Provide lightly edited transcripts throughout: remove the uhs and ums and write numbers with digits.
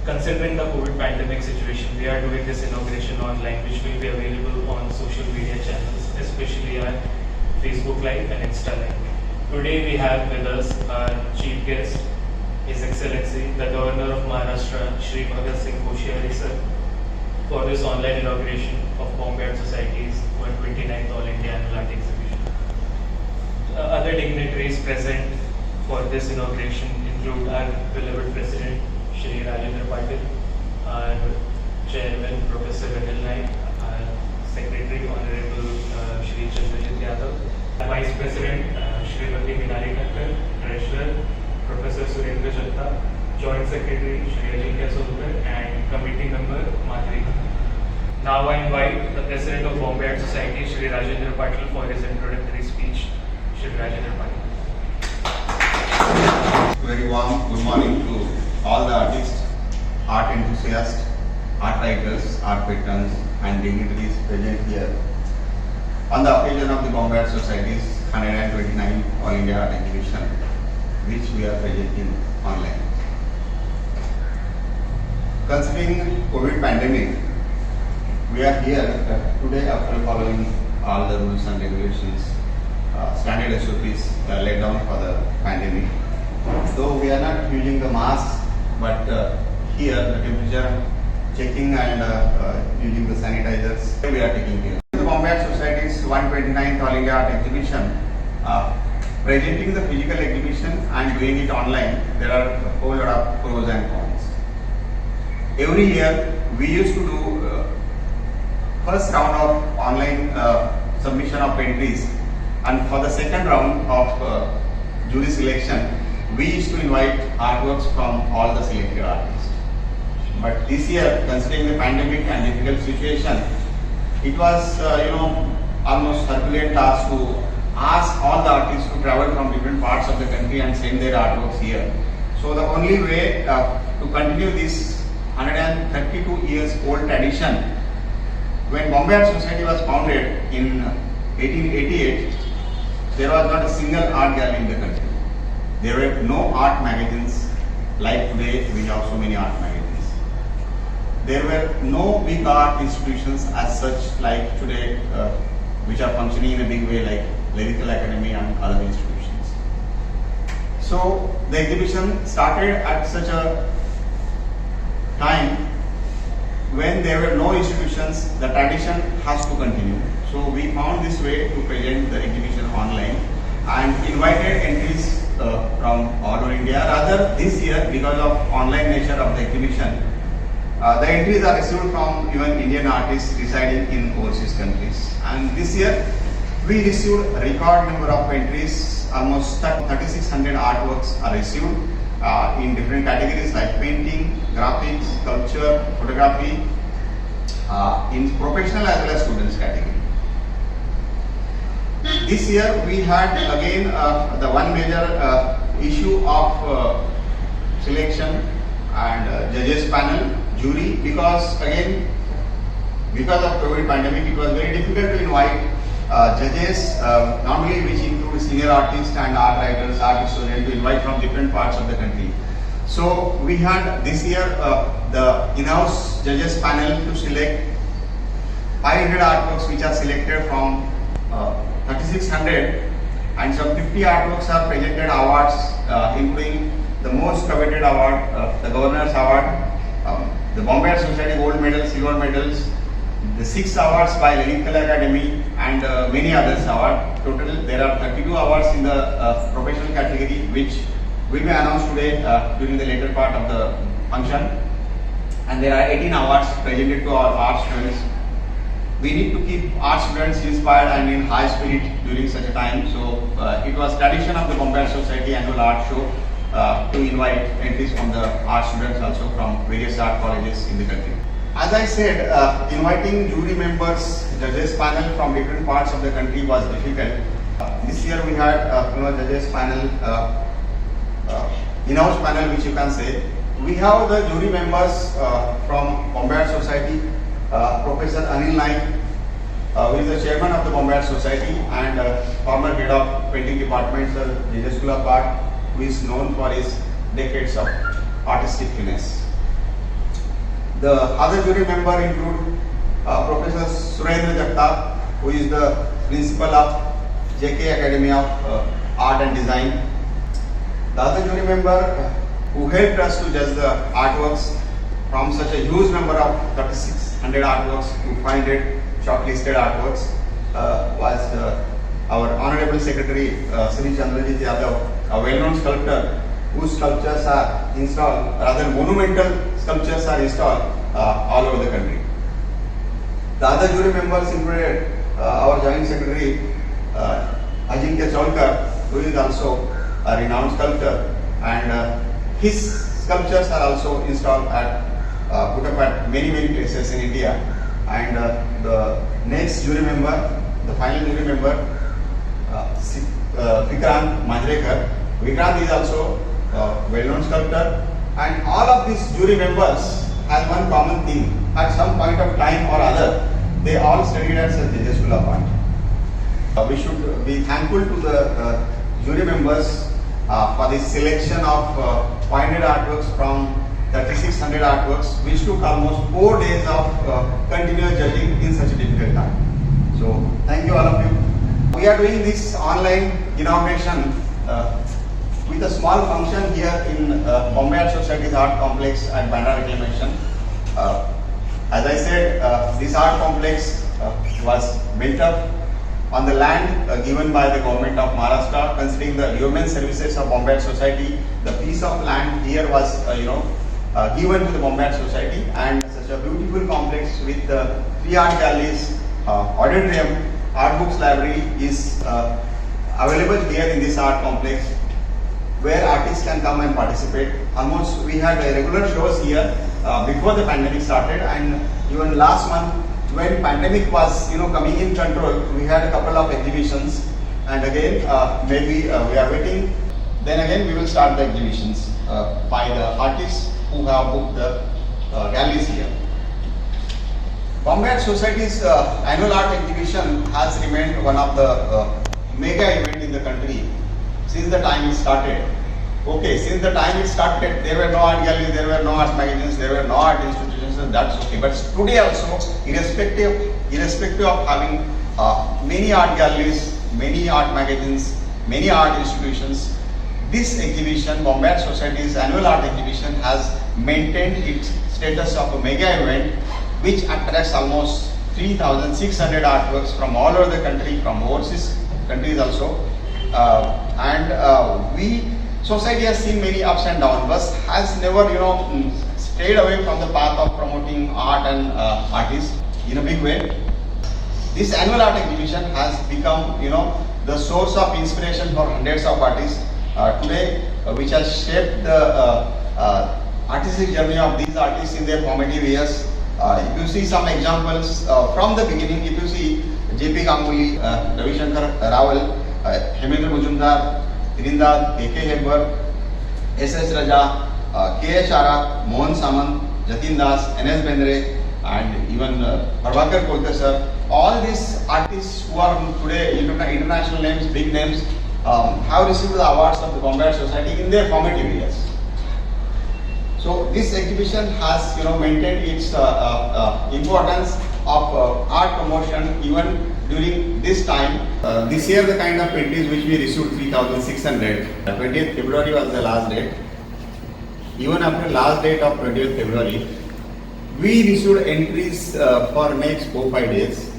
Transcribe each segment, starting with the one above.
Considering the COVID pandemic situation, we are doing this inauguration online, which will be available on social media channels, especially our Facebook Live and Insta Live. Today we have with us our chief guest, His Excellency, the Governor of Maharashtra, Shri Bhagat Singh Koshyari sir, for this online inauguration of Bombay Art Society's 129th All India Annual Art Exhibition. Other dignitaries present for this inauguration include our beloved President, Shri Rajendra Patil, our Chairman, Professor Venil Naik, our Secretary, Honorable Shri Chandrajit Yadav, Vice President, Shrimati Minali Thakkar, Treasurer, Professor Surendra Jatta, Joint Secretary, Shri Ajinkya Solkar, and Committee Member, Madhuri Khanna. Now I invite the President of Bombay Art Society, Shri Rajendra Patil, for his introductory speech. Shri Rajendra Patil. Very warm good morning to all the artists, art enthusiasts, art writers, art patrons and dignitaries present here on the occasion of the Bombay Art Society's 129th All India Art Exhibition, which we are presenting online. Considering COVID pandemic, we are here today after following all the rules and regulations, standard SOPs laid down for the pandemic. Though we are not using the masks, but here the temperature checking and using the sanitizers we are taking care. The Bombay Art Society's 129th All India Art Exhibition, presenting the physical exhibition and doing it online, there are a whole lot of pros and cons. Every year we used to do first round of online submission of entries, and for the second round of jury selection, we used to invite artworks from all the selected artists. But this year, considering the pandemic and difficult situation, it was almost Herculean task to ask all the artists to travel from different parts of the country and send their artworks here. So the only way to continue this 132 years old tradition, when Bombay Art Society was founded in 1888, there was not a single art gallery in the country. There were no art magazines like today we have so many art magazines. There were no big art institutions as such like today which are functioning in a big way like Lyrical Academy and other institutions. So the exhibition started at such a time when there were no institutions, the tradition has to continue. So we found this way to present the exhibition online and invited entries from all over India. Rather, this year, because of online nature of the exhibition, the entries are received from even Indian artists residing in overseas countries. And this year, we received a record number of entries. Almost 3,600 artworks are received in different categories like painting, graphics, sculpture, photography, in professional as well as students category. This year we had again the one major issue of selection and judges panel, jury, because again because of COVID pandemic it was very difficult to invite judges normally which include senior artists and art writers, art historians, to invite from different parts of the country. So we had this year the in-house judges panel to select 500 artworks which are selected from 3,600, and some 50 artworks are presented awards including the most coveted award, the Governor's Award, the Bombay Art Society gold medal, silver medals, the 6 awards by Lyrical Academy and many others awards. Total there are 32 awards in the professional category which will be announced today during the later part of the function, and there are 18 awards presented to our art students. We need to keep art students inspired and in high spirit during such a time. So it was tradition of the Bombay Art Society annual art show to invite entries from the art students also from various art colleges in the country. As I said, inviting jury members, judges panel from different parts of the country was difficult. This year we had judges panel, in-house panel which you can say. We have the jury members from Bombay Art Society, Professor Anil Naik, who is the chairman of the Bombay Art Society and former head of painting department, Sir J.J. School of Art, who is known for his decades of artistic finesse. The other jury member include Professor Surendra Jagtap, who is the principal of JK Academy of Art and Design. The other jury member who helped us to judge the artworks from such a huge number of 3,600 artworks to 500 shortlisted artworks was our Honorable Secretary Sri Chandrajit Yadav, a well-known sculptor whose sculptures are installed, rather monumental sculptures are installed all over the country. The other jury members included our Joint Secretary Ajinkya Cholkar, who is also a renowned sculptor, and his sculptures are also installed at put up at many places in India. And the next jury member, the final jury member, Vikrant Manjrekar. Vikrant is also a well-known sculptor, and all of these jury members have one common theme. At some point of time or other, they all studied at St. Tejas School of Art. We should be thankful to the jury members for the selection of 500 artworks from 3,600 artworks, which took almost 4 days of continuous judging in such a difficult time. So, thank you all of you. We are doing this online inauguration with a small function here in Bombay Art Society's Art Complex at Bandra Reclamation. As I said, this art complex was built up on the land given by the government of Maharashtra. Considering the human services of Bombay Art Society, the piece of land here was given to the Bombay Art Society, and such a beautiful complex with 3 art galleries, auditorium, art books library is available here in this art complex, where artists can come and participate. Almost we had regular shows here before the pandemic started, and even last month when pandemic was coming in control, we had a couple of exhibitions, and again maybe we are waiting. Then again we will start the exhibitions by the artists who have booked the galleries here. Bombay Art Society's annual art exhibition has remained one of the mega event in the country since the time it started. Okay, since the time it started, there were no art galleries, there were no art magazines, there were no art institutions, and that's okay. But today also, irrespective of having many art galleries, many art magazines, many art institutions, this exhibition, Bombay Art Society's annual art exhibition, has maintained its status of a mega event, which attracts almost 3,600 artworks from all over the country, from overseas countries also. We society has seen many ups and downs, but has never stayed away from the path of promoting art and artists in a big way. This annual art exhibition has become the source of inspiration for hundreds of artists today, which has shaped the artistic journey of these artists in their formative years. If you see some examples from the beginning, if you see J.P. Ganguly, Ravi Shankar Rawal, Hemendra Majumdar, Irindad, A.K. Hebbar, S.S. Raja, K.H. Arak, Mohan Samant, Jatin Das, N.S. Bendre, and even Prabhakar Kolkar sir. All these artists who are today international names, big names, have received the awards of the Bombay Art Society in their formative years. So this exhibition has maintained its importance of art promotion even during this time. This year the kind of entries which we received 3,600. 20th February was the last date. Even after last date of 20th February, we received entries for next 4-5 days.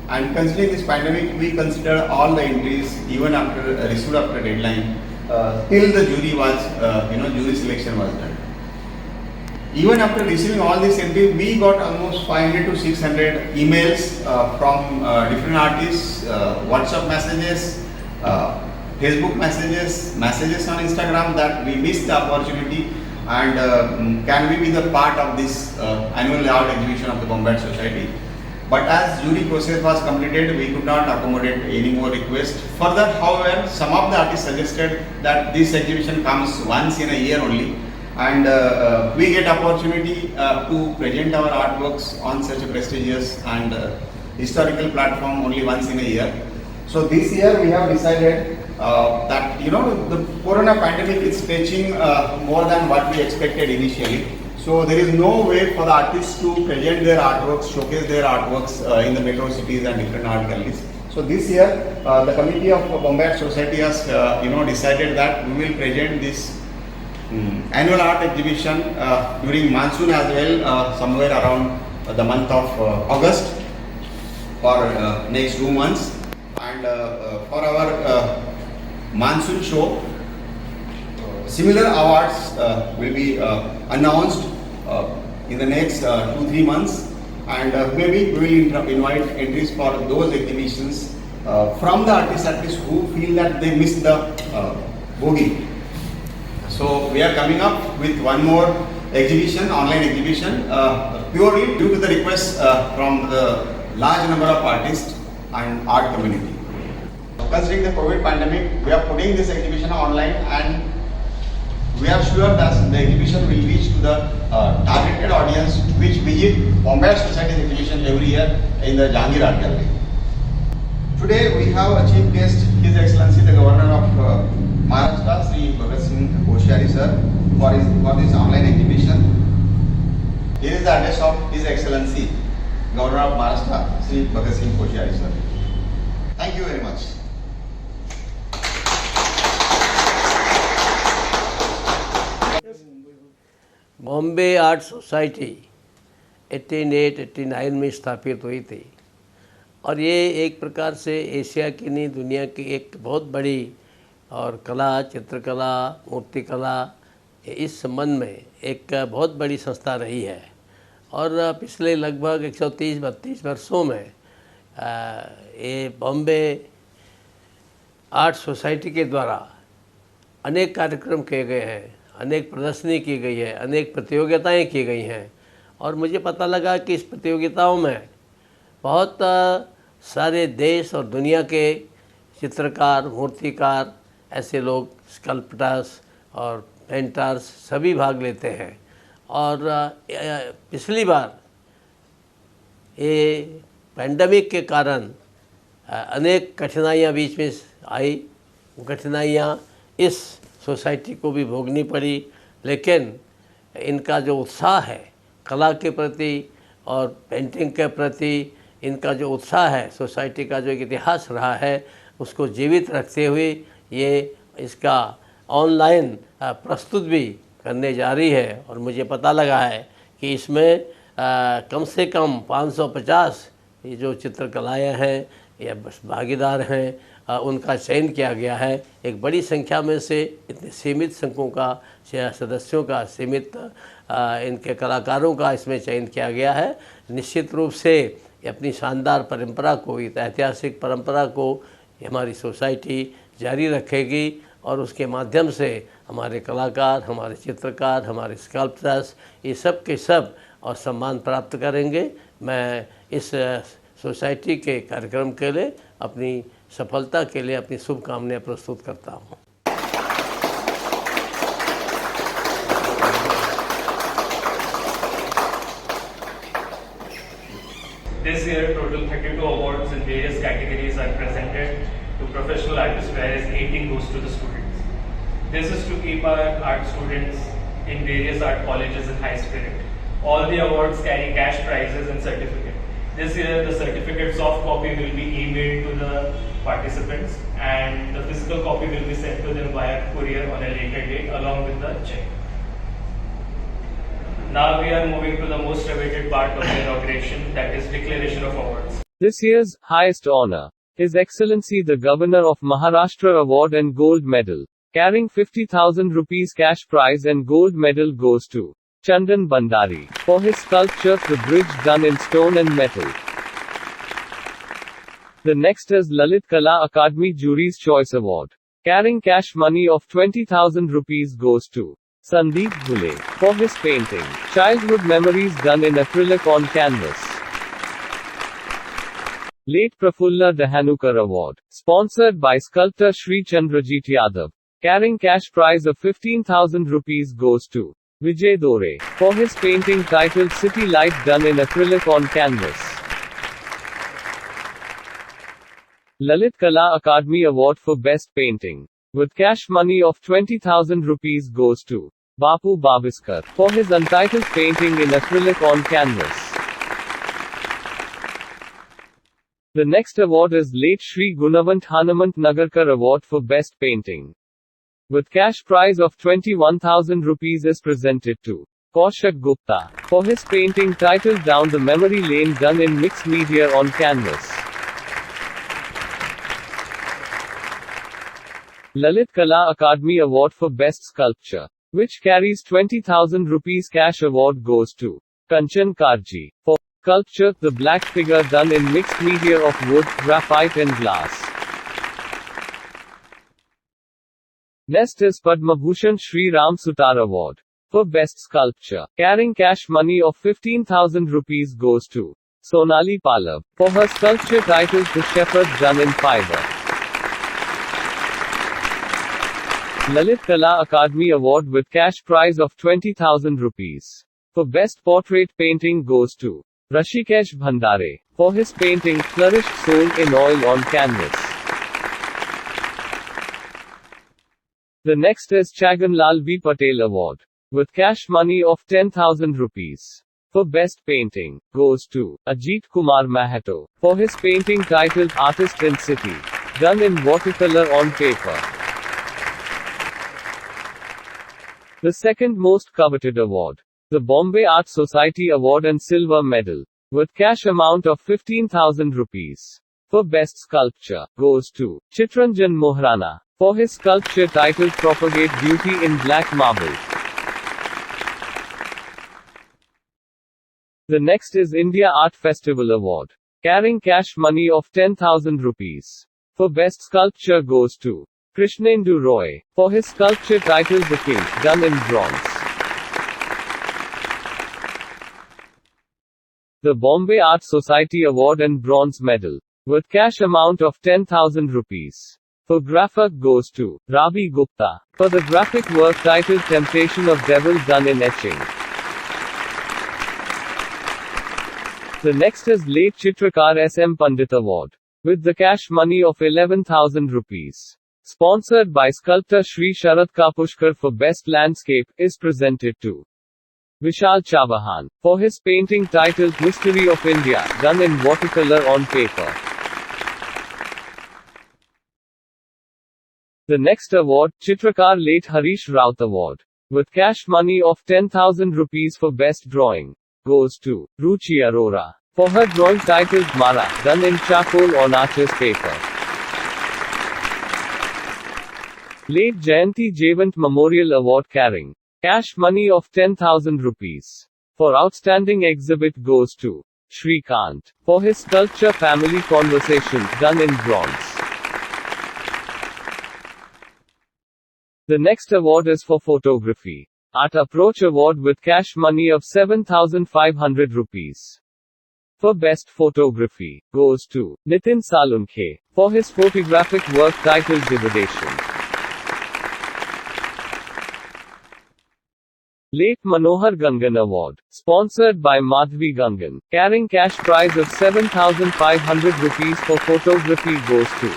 And considering this pandemic, we consider all the entries even after received after deadline till the jury was jury selection was done. Even after receiving all these entries, we got almost 500 to 600 emails from different artists, WhatsApp messages, Facebook messages, messages on Instagram that we missed the opportunity, and can we be the part of this annual art exhibition of the Bombay Art Society. But as jury process was completed, we could not accommodate any more requests. Further, however, some of the artists suggested that this exhibition comes once in a year only, and we get opportunity to present our artworks on such a prestigious and historical platform only once in a year. So this year we have decided that the corona pandemic is stretching more than what we expected initially. So there is no way for the artists to present their artworks, showcase their artworks in the metro cities and different art galleries. So this year, the committee of Bombay Art Society has, decided that we will present this annual art exhibition during monsoon as well, somewhere around the month of August for next 2 months. And for our monsoon show, similar awards will be announced in the next 2-3 months, and maybe we will invite entries for those exhibitions from the artists who feel that they missed the bogey. So we are coming up with one more exhibition, online exhibition, purely due to the request from the large number of artists and art community. Considering the COVID pandemic, we are putting this exhibition online, and we are sure that the exhibition will reach to the targeted audience which visit Bombay Art Society's exhibition every year in the Jahangir Art Gallery. Today we have a chief guest, His Excellency the Governor of Maharashtra, Sri Bhagat Singh Koshyari sir, for this online exhibition. Here is the address of His Excellency Governor of Maharashtra, Sri Bhagat Singh Koshyari sir. Thank you very much. Bombay art society 1889 में स्थापित हुई थी, और ये एक प्रकार से Asia की नहीं दुनिया की एक बहुत बड़ी और कला, चित्रकला, मूर्तिकला इस संबंध में एक बहुत बड़ी संस्था रही है। और पिछले लगभग 130-32 वर्षों में ये बॉम्बे आर्ट सोसाइटी के द्वारा अनेक कार्यक्रम किए गए हैं, अनेक प्रदर्शनी की गई है, अनेक प्रतियोगिताएं की गई हैं। और मुझे पता लगा कि इस प्रतियोगिताओं में बहुत सारे देश और दुनिया के चित्रकार, मूर्तिकार, ऐसे लोग, स्कल्पटर्स और पेंटर्स सभी भाग लेते हैं। और पिछली बार ये पैंडमिक के कारण अनेक कठिनाइयाँ बीच में आई, कठिनाइयाँ इस सोसाइटी को भी भोगनी पड़ी, लेकिन इनका जो उत्साह है कला के प्रति और पेंटिंग के प्रति, इनका जो उत्साह है, सोसाइटी का जो एक इतिहास रहा है, उसको जीवित रखते हुए ये इसका ऑनलाइन प्रस्तुत भी करने जा रही है। और मुझे पता लगा है कि इसमें कम से कम 550 ये जो चित्रकलाएँ हैं या बस भागीदार हैं, उनका चयन किया गया है। एक बड़ी संख्या में से इतने सीमित संघों का, सदस्यों का, सीमित इनके कलाकारों का इसमें चयन किया गया है। निश्चित रूप से ये अपनी शानदार परंपरा को, ऐतिहासिक परंपरा को हमारी सोसाइटी जारी रखेगी, और उसके माध्यम से हमारे कलाकार, हमारे चित्रकार, हमारे स्कल्पटर्स ये सब के सब और सम्मान प्राप्त करेंगे। मैं इस सोसाइटी के कार्यक्रम के लिए, अपनी सफलता के लिए अपनी शुभकामनाएं प्रस्तुत करता हूँ। This year, total 32 awards in various categories are presented to professional artists, whereas 18 goes to the students. This is to keep our art students in various art colleges in high spirit. All the awards carry cash prizes and certificates. This year, the certificate soft copy will be emailed to the participants, and the physical copy will be sent to them via courier on a later date along with the check. Now we are moving to the most awaited part of the inauguration, that is declaration of awards. This year's highest honor, His Excellency the Governor of Maharashtra Award and Gold Medal, carrying 50,000 rupees cash prize and gold medal goes to Chandan Bandari, for his sculpture The Bridge done in stone and metal. The next is Lalit Kala Akademi Jury's Choice Award, carrying cash money of 20,000 rupees goes to Sandeep Bhule, for his painting, Childhood Memories done in acrylic on canvas. Late Prafulla Dahanukar Award, sponsored by sculptor Shri Chandrajit Yadav, carrying cash prize of 15,000 rupees goes to Vijay Dore, for his painting titled City Light done in acrylic on canvas. Lalit Kala Akademi Award for Best Painting, with cash money of 20,000 rupees goes to Bapu Babiskar, for his untitled painting in acrylic on canvas. The next award is late Shri Gunavant Hanumant Nagarkar Award for Best Painting, with cash prize of 21,000 rupees is presented to Kaushik Gupta for his painting titled Down the Memory Lane done in mixed media on canvas. Lalit Kala Akademi Award for Best Sculpture, which carries 20,000 rupees cash award goes to Kanchan Karji for sculpture, the black figure done in mixed media of wood, graphite and glass. Next is Padma Bhushan Shri Ram Sutar Award for Best Sculpture, carrying cash money of 15,000 rupees goes to Sonali Pallab for her sculpture titled The Shepherd done in fiber. Lalit Kala Akademi Award with cash prize of 20,000 rupees for Best Portrait Painting goes to Rashikesh Bhandare for his painting Flourished Soul in Oil on Canvas. The next is Chaganlal B. Patel Award, with cash money of 10,000 rupees for Best Painting, goes to Ajit Kumar Mahato for his painting titled Artist in City, done in watercolor on paper. The second most coveted award, the Bombay Art Society Award and Silver Medal, with cash amount of 15,000 rupees for Best Sculpture, goes to Chitranjan Mohrana for his sculpture titled Propagate Beauty in Black Marble. The next is India Art Festival Award, carrying cash money of 10,000 rupees for Best Sculpture goes to Krishnendu Roy for his sculpture titled The King, done in bronze. The Bombay Art Society Award and Bronze Medal, with cash amount of 10,000 rupees for graphic goes to Rabi Gupta for the graphic work titled Temptation of Devil done in etching. The next is late Chitrakar S.M. Pandit Award, with the cash money of 11,000 rupees. Sponsored by sculptor Shri Sharad Kapushkar for Best Landscape, is presented to Vishal Chavahan for his painting titled Mystery of India, done in watercolor on paper. The next award, Chitrakar Late Harish Raut Award, with cash money of 10,000 rupees for Best Drawing, goes to Ruchi Arora for her drawing titled Mara, done in charcoal on arches paper. Late Jayanti Jevant Memorial Award carrying cash money of 10,000 rupees for outstanding exhibit goes to Shrikant for his sculpture Family Conversation, done in bronze. The next award is for photography. Art Approach Award with cash money of 7,500 rupees for Best Photography goes to Nitin Salunkhe for his photographic work titled Degradation. Late Manohar Gangan Award, sponsored by Madhvi Gangan, carrying cash prize of 7,500 rupees for photography goes to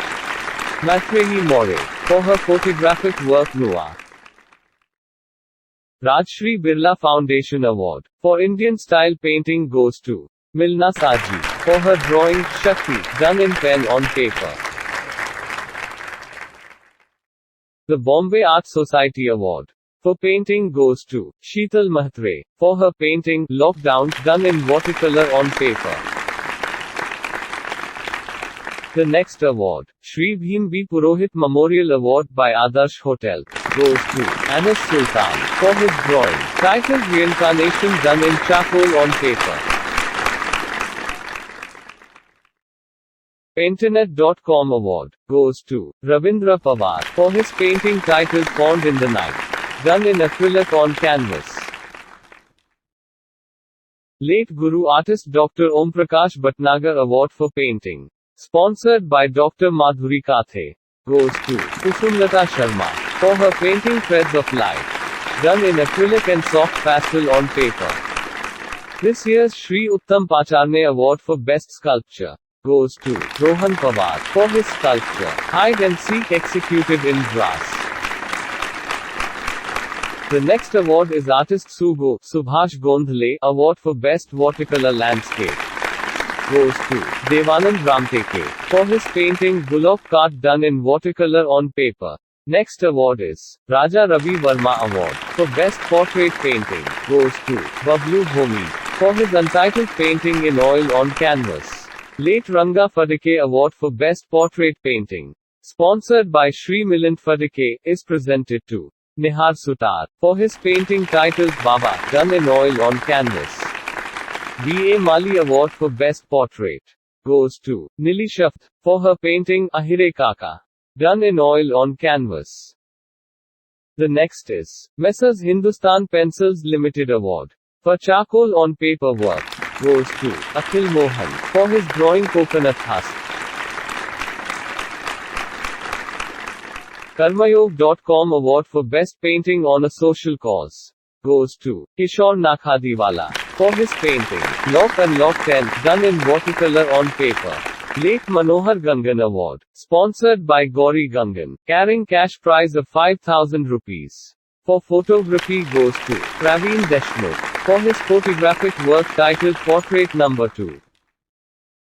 Maitreyi More for her photographic work Nua. Rajshri Birla Foundation Award for Indian Style Painting goes to Milna Saji for her drawing Shakti, done in pen on paper. The Bombay Art Society Award for painting goes to Sheetal Mahatre for her painting Lockdown, done in watercolor on paper. The next award, Shri Bhim B. Purohit Memorial Award by Adarsh Hotel, goes to Anas Sultan for his drawing titled Reincarnation, done in charcoal on paper. Painternet.com Award goes to Ravindra Pawar for his painting titled Pond in the Night, done in acrylic on canvas. Late Guru artist Dr. Om Prakash Bhatnagar Award for Painting, sponsored by Dr. Madhuri Kathe, goes to Kusumlata Sharma for her painting Threads of Light, done in acrylic and soft pastel on paper. This year's Shri Uttam Pacharne Award for Best Sculpture goes to Rohan Pawar for his sculpture Hide and Seek executed in brass. The next award is Artist Subhash Gondhale Award for Best Watercolor Landscape. Goes to Devanand Ramteke for his painting Bullock Cart done in watercolor on paper. Next award is Raja Ravi Verma Award for Best Portrait Painting. Goes to Bablu Bhomi for his untitled painting in oil on canvas. Late Ranga Phadke Award for Best Portrait Painting, sponsored by Shri Milind Phadke, is presented to Nihar Sutar for his painting titled Baba, done in oil on canvas. B.A. Mali Award for Best Portrait goes to Nili Shaft for her painting Ahire Kaka, done in oil on canvas. The next is Messrs Hindustan Pencils Limited Award for charcoal on paper work goes to Akhil Mohan for his drawing Coconut Husk. Karmayog.com Award for Best Painting on a Social Cause goes to Kishore Nakhadiwala for his painting Lock and Lock 10 done in watercolor on paper. Late Manohar Gangan Award, sponsored by Gauri Gangan, carrying cash prize of 5,000 rupees. For photography goes to Praveen Deshmukh for his photographic work titled Portrait No. 2.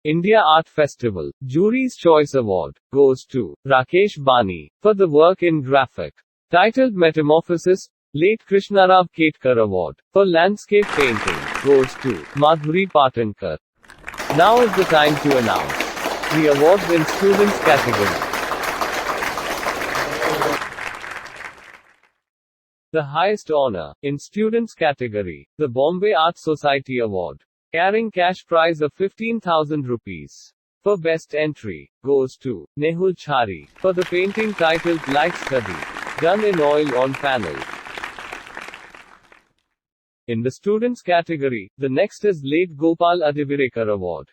India Art Festival, Jury's Choice Award, goes to Rakesh Bani for the work in graphic titled Metamorphosis. Late Krishnarao Ketkar Award for landscape painting goes to Madhuri Patankar. Now is the time to announce the awards in students category. The highest honor in students category, the Bombay Art Society Award, carrying cash prize of 15,000 rupees. For best entry, goes to Nehul Chhari for the painting titled Light Study, done in oil on panel. In the students category, the next is late Gopal Adivirekar Award,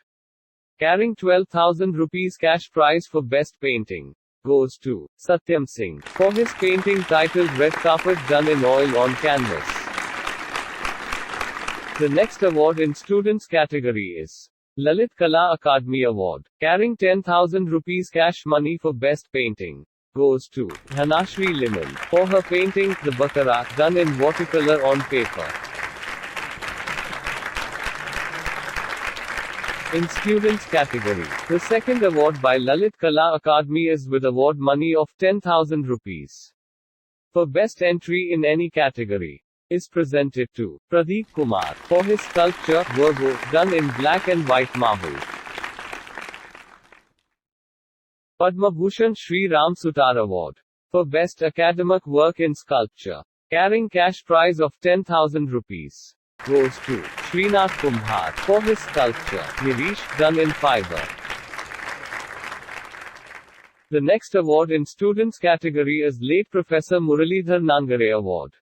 carrying 12,000 rupees cash prize for best painting, goes to Satyam Singh for his painting titled Red Carpet done in oil on canvas. The next award in students category is Lalit Kala Akademi Award, carrying 10,000 rupees cash money for best painting, goes to Dhanashri Liman for her painting The Bakara done in watercolor on paper. In students category, the second award by Lalit Kala Akademi is with award money of 10,000 rupees. For best entry in any category, is presented to Pradeep Kumar for his sculpture Virgo done in black and white marble. Padma Bhushan Shri Ram Sutar Award for best academic work in sculpture, carrying cash prize of 10,000 rupees, goes to Srinath Kumbhar for his sculpture Girish done in fiber. The next award in students category is late Professor Muralidhar Nangare Award,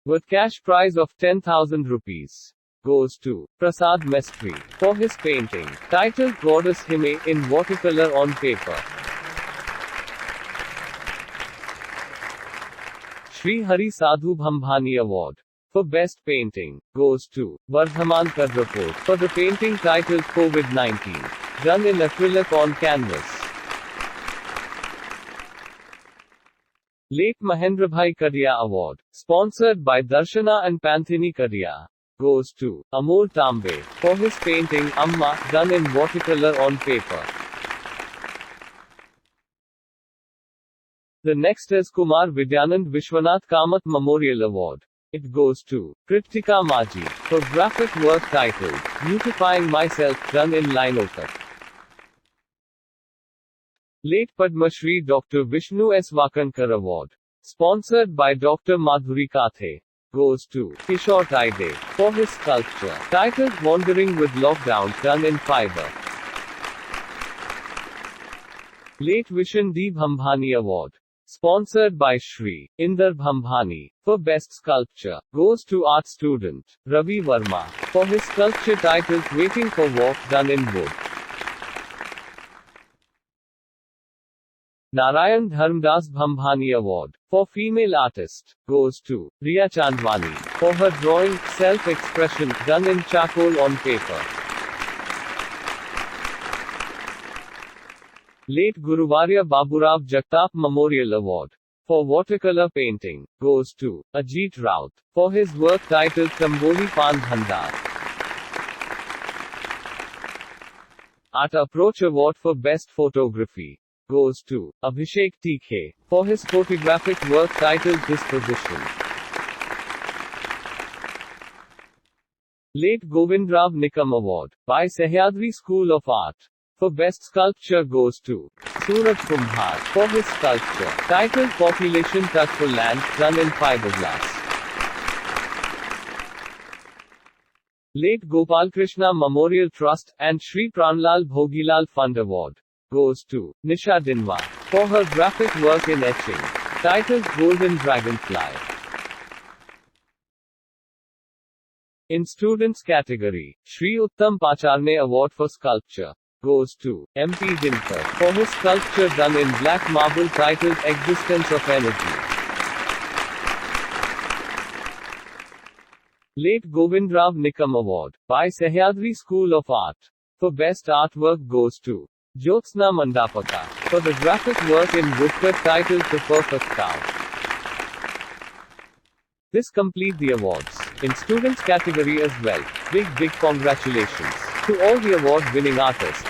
with cash prize of 10,000 rupees, goes to Prasad Mestri for his painting titled Goddess Hime in watercolor on paper. Shri Hari Sadhu Bhambhani Award for best painting goes to Vardhaman Kadrapur for the painting titled COVID-19, done in acrylic on canvas. Late Mahendrabhai Kadia Award, sponsored by Darshana and Panthini Kadia, goes to Amol Tambe for his painting Amma done in watercolor on paper. The next is Kumar Vidyanand Vishwanath Kamath Memorial Award. It goes to Kritika Maji for graphic work titled Beautifying Myself done in linocut. Late Padma Shri Dr. Vishnu S. Vakankar Award, sponsored by Dr. Madhuri Kathe, goes to Kishore Taide for his sculpture titled Wandering with Lockdown done in fiber. Late Vishan D. Bhambhani Award, sponsored by Shri Inder Bhambhani for best sculpture, goes to art student Ravi Verma for his sculpture titled Waiting for Walk done in wood. Narayan Dharmdas Bhambhani Award for female artist goes to Riya Chandwani for her drawing Self-Expression done in charcoal on paper. Late Guruvarya Baburav Jagtap Memorial Award for watercolor painting goes to Ajit Raut for his work titled Tamboli Pan Bhandar. Art Approach Award for Best Photography goes to Abhishek Tikhe for his photographic work titled Disposition. Late Govindrav Nikam Award by Sahyadri School of Art for Best Sculpture goes to Suraj Kumbhar for his sculpture titled Population Touch for Land done in fiberglass. Late Gopal Krishna Memorial Trust and Shri Pranlal Bhogilal Fund Award goes to Nisha Dinwa for her graphic work in etching titled Golden Dragonfly. In students category, Shri Uttam Pacharne Award for Sculpture goes to MP Dinkar for his sculpture done in black marble titled Existence of Energy. Late Govindrav Nikam Award by Sahyadri School of Art for Best Artwork goes to Jyotsna Mandapaka for the graphic work in woodcut titled The Perfect Cow. This complete the awards in students category as well. Big congratulations to all the award winning artists,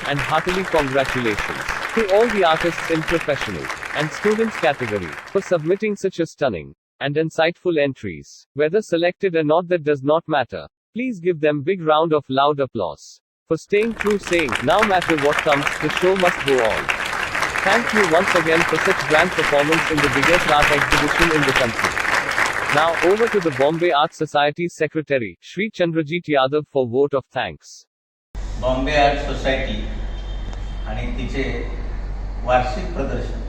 and heartily congratulations to all the artists in professional and students category for submitting such a stunning and insightful entries. Whether selected or not, that does not matter. Please give them big round of loud applause for staying true, saying, no matter what comes, the show must go on. Thank you once again for such grand performance in the biggest art exhibition in the country. Now over to the Bombay Art Society's Secretary, Shri Chandrajit Yadav for vote of thanks. Bombay art society आणि तिचे वार्षिक प्रदर्शन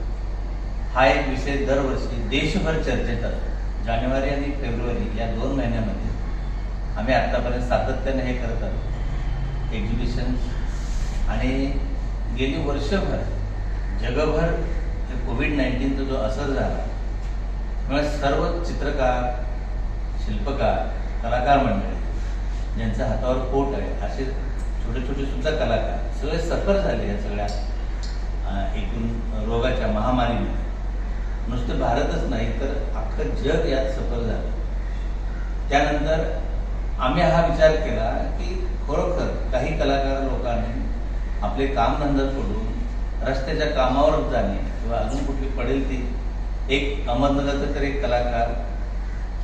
हा एक विषय दरवर्षी देशभर चर्चेत असतो. जानेवारी आणि फेब्रुवारी या 2 महिन्यामध्ये आम्ही आत्तापर्यंत सातत्याने हे करत आहोत एक्झिबिशन. आणि गेली वर्षभर जगभर हे कोविड-19चा जो असर झाला त्यामुळे सर्व चित्रकार, शिल्पकार, कलाकार मंडळी ज्यांच्या हातावर पोट आहे असे छोटे सुद्धा कलाकार सगळे सफर झाले या सगळ्या एकूण रोगाच्या महामारीमध्ये. नुसतं भारतच नाही तर अख्खं जग यात सफर झालं. त्यानंतर आम्ही हा विचार केला की खरोखर काही कलाकार लोकांनी आपले कामधंदा सोडून रस्त्याच्या कामावर जाणे किंवा अजून कुठली पडेल ती. एक अहमदनगरचा तर एक कलाकार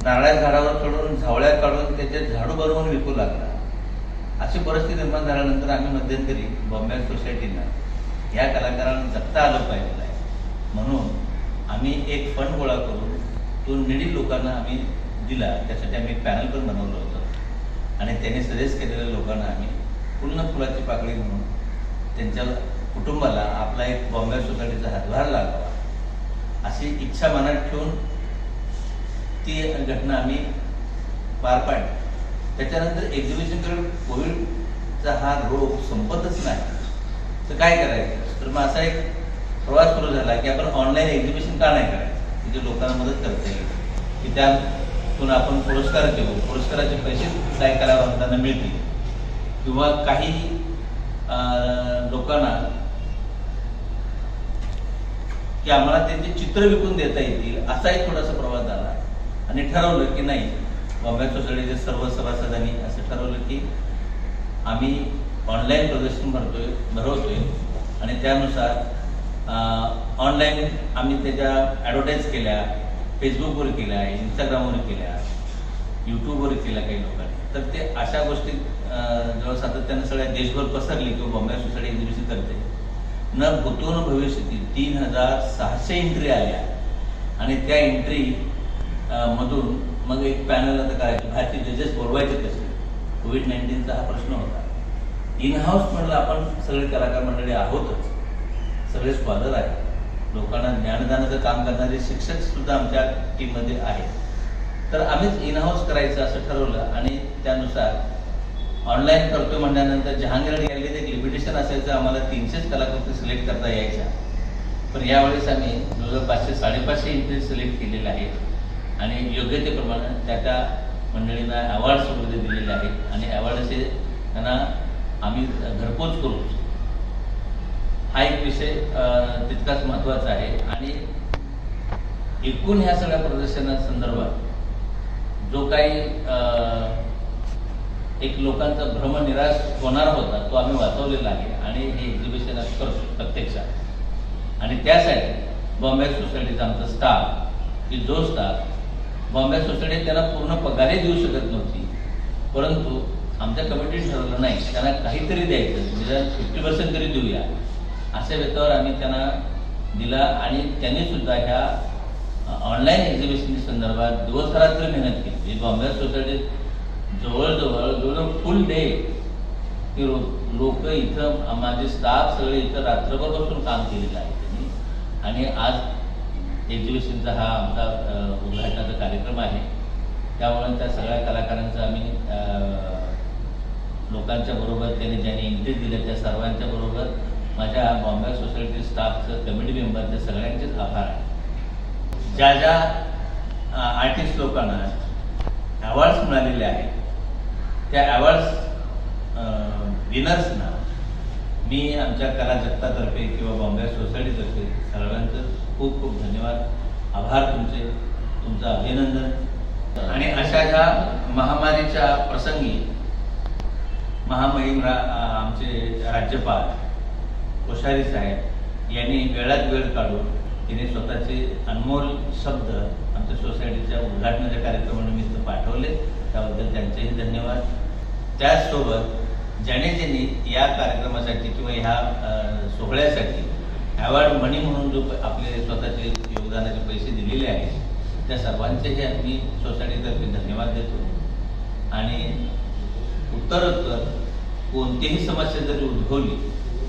नारळ्या झाडावर चढून झावळ्या काढून त्याचे झाडू बनवून विकू लागला. अशी परिस्थिती निर्माण झाल्यानंतर आम्ही मध्यंतरी बॉम्बे सोसायटीनं या कलाकारांना जगता आलं पाहिजे आहे म्हणून आम्ही एक फंड गोळा करून तो निडी लोकांना आम्ही दिला. त्यासाठी आम्ही एक पॅनल पण बनवलं होतं आणि त्यांनी सजेस्ट केलेल्या लोकांना आम्ही पूर्ण फुलाची पाकळी म्हणून त्यांच्या कुटुंबाला आपला एक बॉम्बे सोसायटीचा हातभार लागावा अशी इच्छा मनात ठेवून ती घटना आम्ही पार पाडली. त्याच्यानंतर एक्झिबिशनकडे कोविडचा हा रोग संपतच नाही तर काय करायचं. तर मग असा एक प्रवास सुरू झाला की आपण ऑनलाईन एक्झिबिशन का नाही करायचं की जे लोकांना मदत करता येईल की त्यातून आपण पुरस्कार देऊ. पुरस्काराचे पैसे काही कलावंतांना मिळतील किंवा काही लोकांना की आम्हाला त्यांचे चित्र विकून देता येतील असा एक थोडासा प्रवास झाला. आणि ठरवलं की नाही बॉम्बे सोसायटीचे सर्व सभासदांनी असं ठरवलं की आम्ही ऑनलाईन प्रदर्शन भरवतोय आणि त्यानुसार ऑनलाईन आम्ही त्याच्या ॲडव्हर्टाईज केल्या, फेसबुकवर केल्या, इंस्टाग्रामवर केल्या, यूट्यूबवर केल्या काही लोकांनी. तर ते अशा गोष्टी जेव्हा सातत्यानं सगळ्या देशभर पसरली किंवा बॉम्बे सोसायटी एक्झिबिशन करते न भूतो न भविष्यती 3600 एंट्री आल्या. आणि त्या एंट्री मधून मग एक पॅनल आता करायचं, बाहेरचे जजेस बोलवायचे कसे. कोविड-19चा हा प्रश्न होता. इन हाऊस म्हणलं आपण सगळे कलाकार मंडळी आहोतच, सगळे स्कॉलर आहेत, लोकांना ज्ञानदानाचं काम करणारे शिक्षक सुद्धा आमच्या टीममध्ये आहेत. तर आम्हीच इन हाऊस करायचं असं ठरवलं आणि त्यानुसार ऑनलाईन करतोय म्हणल्यानंतर जहांगीर गॅलरीत एक लिमिटेशन असायचं, आम्हाला 300च कलाकृती सिलेक्ट करता यायच्या. पण यावेळेस आम्ही जवळजवळ 500-550 एंट्री सिलेक्ट केलेल्या आहेत आणि योग्यतेप्रमाणे त्या मंडळींना अवॉर्ड्स वगैरे दिलेले आहेत आणि अवॉर्ड असे त्यांना आम्ही घरपोच करू. हा एक विषय तितकाच महत्त्वाचा आहे. आणि एकूण ह्या सगळ्या प्रदर्शनासंदर्भात जो काही एक लोकांचा भ्रमनिराश होणार होता तो आम्ही वाचवलेला आहे आणि हे एक्झिबिशन करतो प्रत्यक्षात. आणि त्यासाठी बॉम्बे सोसायटीचा आमचा स्टाफ की जो स्टाफ बॉम्बे सोसायटी त्यांना पूर्ण पगारही देऊ शकत नव्हती, परंतु आमच्या कमिटीने ठरवलं नाही त्यांना काहीतरी द्यायचं, निदान 50% तरी देऊया अशा बेतावर आम्ही त्यांना दिला. आणि त्यांनी सुद्धा ह्या ऑनलाईन एक्झिबिशन संदर्भात दिवसरात्र मेहनत केली. बॉम्बे सोसायटीत जवळजवळ फुल डे लोक इथं माझे स्टाफ सगळे इथं रात्रभर बसून काम केलेलं आहे त्यांनी. आणि आज एक्झिबिशनचा हा आमचा उद्घाटनाचा कार्यक्रम आहे. त्यामुळे त्या सगळ्या कलाकारांचं आम्ही लोकांच्या बरोबर त्यांनी ज्यांनी एंट्री दिल्या त्या सर्वांच्या बरोबर माझ्या बॉम्बे सोसायटी स्टाफचं कमिटी मेंबर त्या सगळ्यांचेच आभार आहे. ज्या ज्या आर्टिस्ट लोकांना अवॉर्ड्स मिळालेले आहेत त्या अवॉर्ड्स विनर्सना मी आमच्या कला जगतातर्फे किंवा बॉम्बे सोसायटीतर्फे सर्वांचं खूप खूप धन्यवाद, आभार तुमचं अभिनंदन. आणि अशा ह्या महामारीच्या प्रसंगी महामहिम आमचे राज्यपाल कोश्यारी साहेब यांनी वेळात वेळ काढून तिने स्वतःचे अनमोल शब्द आमच्या सोसायटीच्या उद्घाटनाच्या कार्यक्रमानिमित्त पाठवले, त्याबद्दल त्यांचेही धन्यवाद. त्याचसोबत ज्याने या कार्यक्रमासाठी किंवा ह्या सोहळ्यासाठी अवॉर्ड मनी म्हणून जो आपले स्वतःचे योगदानाचे पैसे दिलेले आहेत त्या सर्वांचेही आम्ही सोसायटीतर्फे धन्यवाद देतो. आणि उत्तरोत्तर कोणतीही समस्या जरी उद्भवली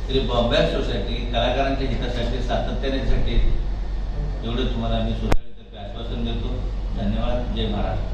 तरी बॉम्बे सोसायटी कलाकारांच्या हितासाठी सातत्याने झटेल एवढं तुम्हाला आम्ही सोसायटीतर्फे आश्वासन देतो. धन्यवाद. जय महाराष्ट्र.